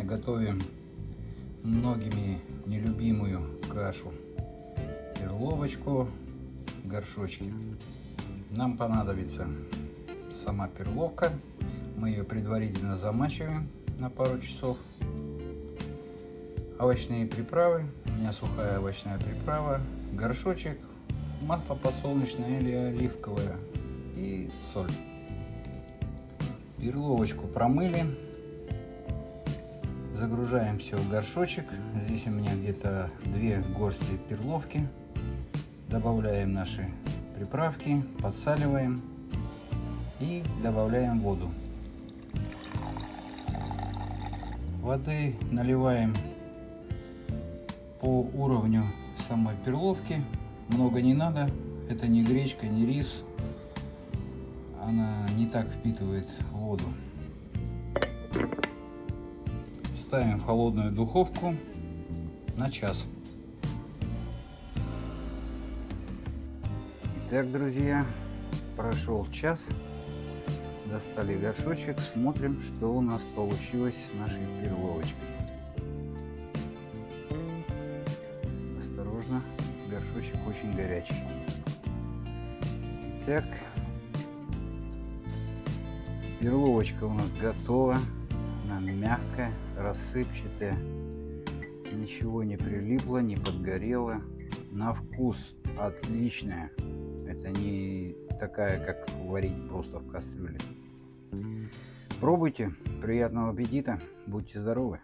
готовим многими нелюбимую кашу перловочку в горшочке. Нам понадобится сама перловка. Мы ее предварительно замачиваем на пару часов. Овощные приправы. У меня сухая овощная приправа. Горшочек, масло подсолнечное или оливковое и соль. Перловочку промыли. Загружаем все в горшочек. Здесь у меня где-то 2 горсти перловки. Добавляем наши приправки, подсаливаем и добавляем воду. Воды наливаем по уровню самой перловки. Много не надо. Это не гречка, не рис. Она не так впитывает воду. Ставим в холодную духовку на час. Итак, друзья, прошел час. Достали горшочек, смотрим, что у нас получилось с нашей перловочкой. Осторожно, горшочек очень горячий. Итак, перловочка у нас готова. Она мягкая, рассыпчатая, ничего не прилипло, не подгорело. На вкус отличная. Это не такая, как варить просто в кастрюле. Пробуйте. Приятного аппетита. Будьте здоровы.